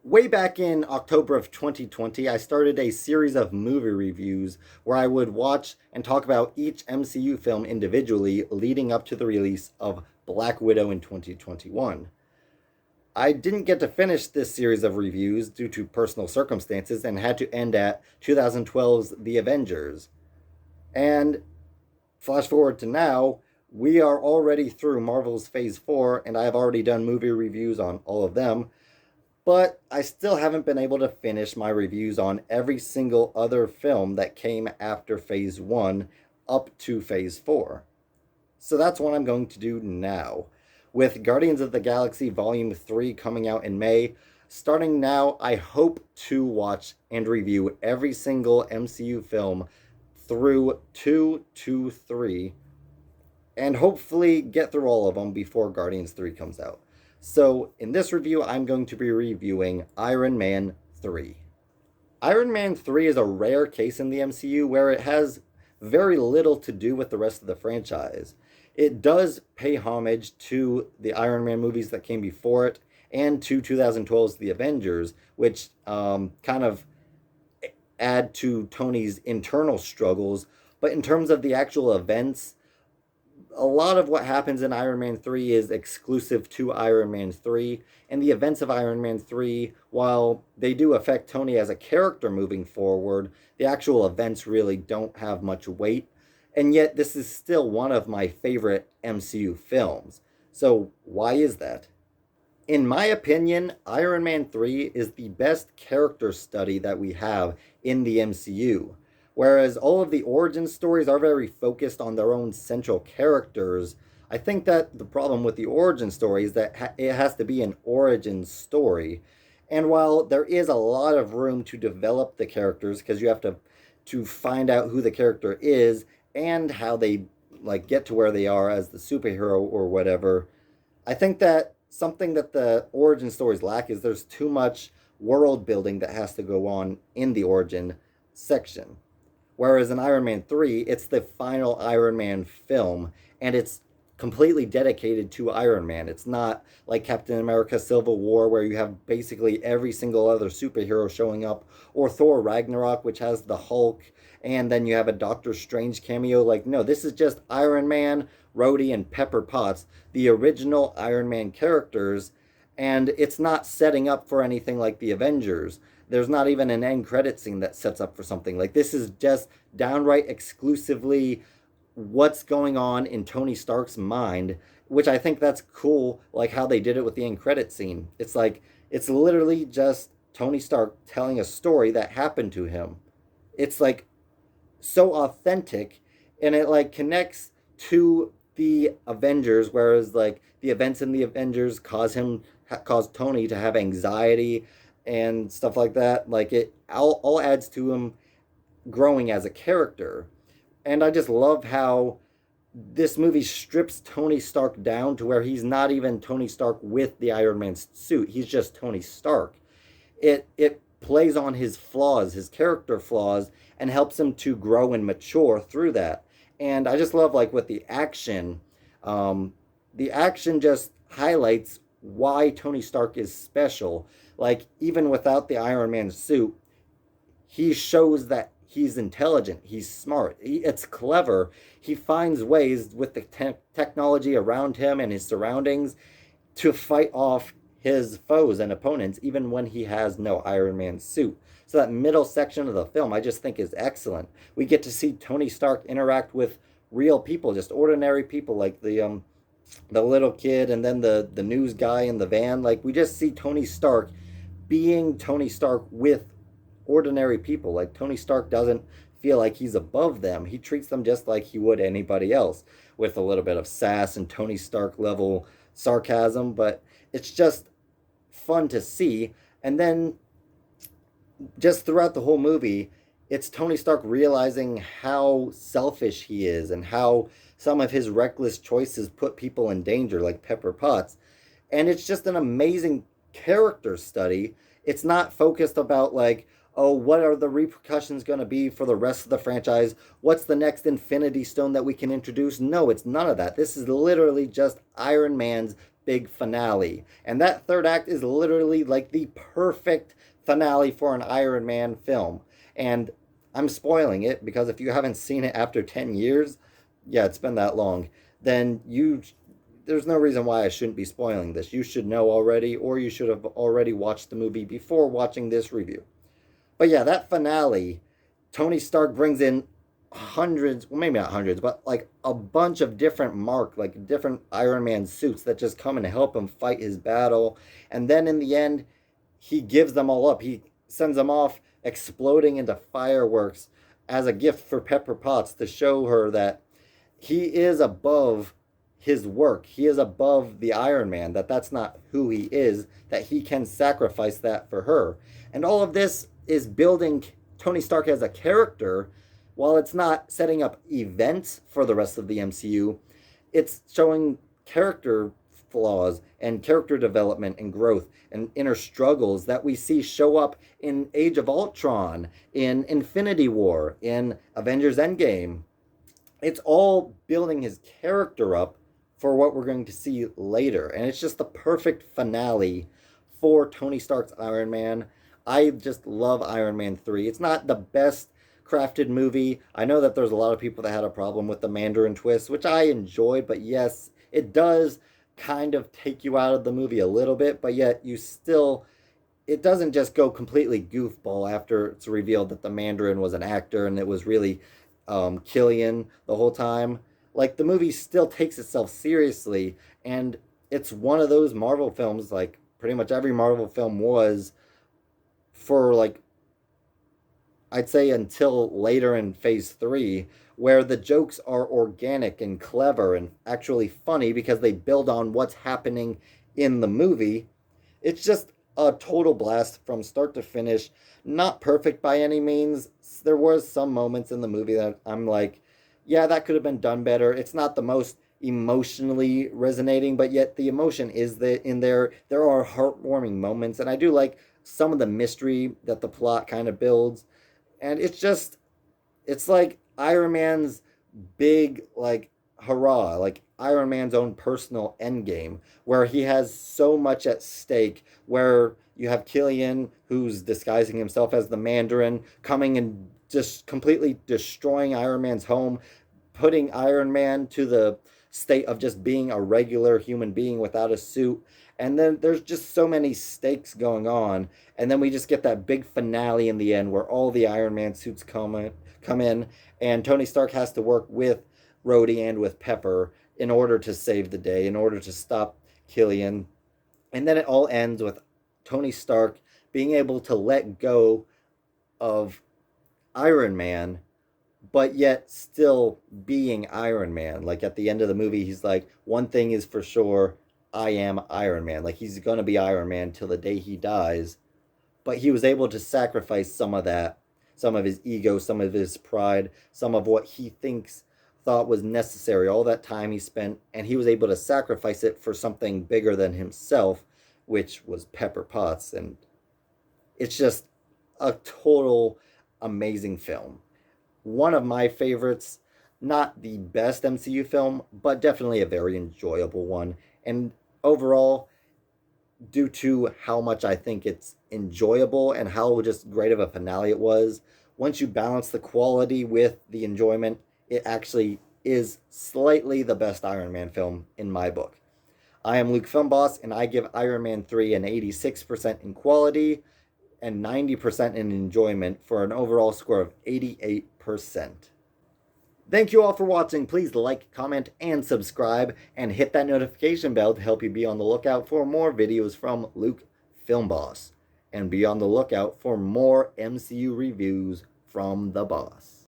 Way back in October of 2020, I started a series of movie reviews where I would watch and talk about each MCU film individually leading up to the release of Black Widow in 2021. I didn't get to finish this series of reviews due to personal circumstances and had to end at 2012's The Avengers. And flash forward to now, we are already through Marvel's Phase 4, and I have already done movie reviews on all of them, but I still haven't been able to finish my reviews on every single other film that came after Phase 1 up to Phase 4. So that's what I'm going to do now. With Guardians of the Galaxy Volume 3 coming out in May, starting now, I hope to watch and review every single MCU film through 2 to 3, and hopefully get through all of them before Guardians 3 comes out. So, in this review, I'm going to be reviewing Iron Man 3. Iron Man 3 is a rare case in the MCU where it has very little to do with the rest of the franchise. It does pay homage to the Iron Man movies that came before it and to 2012's The Avengers, which kind of add to Tony's internal struggles. But in terms of the actual events, a lot of what happens in Iron Man 3 is exclusive to Iron Man 3, and the events of Iron Man 3, while they do affect Tony as a character moving forward, the actual events really don't have much weight, and yet this is still one of my favorite MCU films. So, why is that? In my opinion, Iron Man 3 is the best character study that we have in the MCU. Whereas all of the origin stories are very focused on their own central characters, I think that the problem with the origin story is that it has to be an origin story. And while there is a lot of room to develop the characters, because you have to find out who the character is and how they get to where they are as the superhero or whatever, I think that something that the origin stories lack is there's too much world building that has to go on in the origin section. Whereas in Iron Man 3, it's the final Iron Man film, and it's completely dedicated to Iron Man. It's not like Captain America Civil War, where you have basically every single other superhero showing up, or Thor Ragnarok, which has the Hulk, and then you have a Doctor Strange cameo. No, this is just Iron Man, Rhodey, and Pepper Potts, the original Iron Man characters, and it's not setting up for anything like the Avengers. There's not even an end credit scene that sets up for something. This is just downright exclusively what's going on in Tony Stark's mind, which I think that's cool, how they did it with the end credit scene. It's literally just Tony Stark telling a story that happened to him. It's so authentic, and it connects to the Avengers, whereas the events in the Avengers cause Tony to have anxiety and stuff like that. It all adds to him growing as a character. And I just love how this movie strips Tony Stark down to where he's not even Tony Stark with the Iron Man suit. He's just Tony Stark. It plays on his flaws, his character flaws, and helps him to grow and mature through that. And I just love with the action just highlights why Tony Stark is special. Even without the Iron Man suit, he shows that he's intelligent, he's smart, it's clever. He finds ways with the technology around him and his surroundings to fight off his foes and opponents, even when he has no Iron Man suit. So that middle section of the film, I just think is excellent. We get to see Tony Stark interact with real people, just ordinary people, the little kid and then the news guy in the van. We just see Tony Stark being Tony Stark with ordinary people. Tony Stark doesn't feel like he's above them. He treats them just like he would anybody else, with a little bit of sass and Tony Stark level sarcasm, but it's just fun to see. And then just throughout the whole movie, it's Tony Stark realizing how selfish he is and how some of his reckless choices put people in danger, like Pepper Potts. And it's just an amazing character study. It's not focused about oh, what are the repercussions going to be for the rest of the franchise? What's the next Infinity Stone that we can introduce? No, it's none of that. This is literally just Iron Man's big finale. And that third act is literally like the perfect finale for an Iron Man film. And I'm spoiling it because if you haven't seen it after 10 years, yeah, it's been that long, then there's no reason why I shouldn't be spoiling this. You should know already, or you should have already watched the movie before watching this review. But yeah, that finale, Tony Stark brings in hundreds, well, maybe not hundreds, but like a bunch of different Iron Man suits that just come and help him fight his battle. And then in the end, he gives them all up. He sends them off exploding into fireworks as a gift for Pepper Potts to show her that he is above his work. He is above the Iron Man, that's not who he is, that he can sacrifice that for her. And all of this is building Tony Stark as a character. While it's not setting up events for the rest of the MCU, it's showing character flaws and character development and growth and inner struggles that we see show up in Age of Ultron, in Infinity War, in Avengers Endgame. It's all building his character up for what we're going to see later. And it's just the perfect finale for Tony Stark's Iron Man. I just love Iron Man 3. It's not the best crafted movie. I know that there's a lot of people that had a problem with the Mandarin twist, which I enjoyed, but yes, it does kind of take you out of the movie a little bit, but yet it doesn't just go completely goofball after it's revealed that the Mandarin was an actor and it was really Killian the whole time. Like, the movie still takes itself seriously, and it's one of those Marvel films, like pretty much every Marvel film was, for like, I'd say until later in phase 3, where the jokes are organic and clever and actually funny because they build on what's happening in the movie. It's just a total blast from start to finish. Not perfect by any means. There was some moments in the movie that I'm like, yeah, that could have been done better. It's not the most emotionally resonating, but yet the emotion is in there. There are heartwarming moments, and I do like some of the mystery that the plot kind of builds. And it's like Iron Man's big, like, hurrah, like Iron Man's own personal endgame, where he has so much at stake, where you have Killian, who's disguising himself as the Mandarin, coming and just completely destroying Iron Man's home, putting Iron Man to the state of just being a regular human being without a suit. And then there's just so many stakes going on. And then we just get that big finale in the end where all the Iron Man suits come in, and Tony Stark has to work with Rhodey and with Pepper in order to save the day, in order to stop Killian. And then it all ends with Tony Stark being able to let go of Iron Man, but yet still being Iron Man. Like, at the end of the movie, he's like, one thing is for sure, I am Iron Man. Like, he's going to be Iron Man till the day he dies. But he was able to sacrifice some of that, some of his ego, some of his pride, some of what he thought was necessary, all that time he spent, and he was able to sacrifice it for something bigger than himself, which was Pepper Potts. And it's just a total amazing film. One of my favorites, not the best MCU film, but definitely a very enjoyable one. And overall, due to how much I think it's enjoyable and how just great of a finale it was, once you balance the quality with the enjoyment, it actually is slightly the best Iron Man film in my book. I am Luke Filmboss, and I give Iron Man 3 an 86% in quality and 90% in enjoyment for an overall score of 88%. Thank you all for watching. Please like, comment, and subscribe, and hit that notification bell to help you be on the lookout for more videos from Luke Filmboss. And be on the lookout for more MCU reviews from the boss.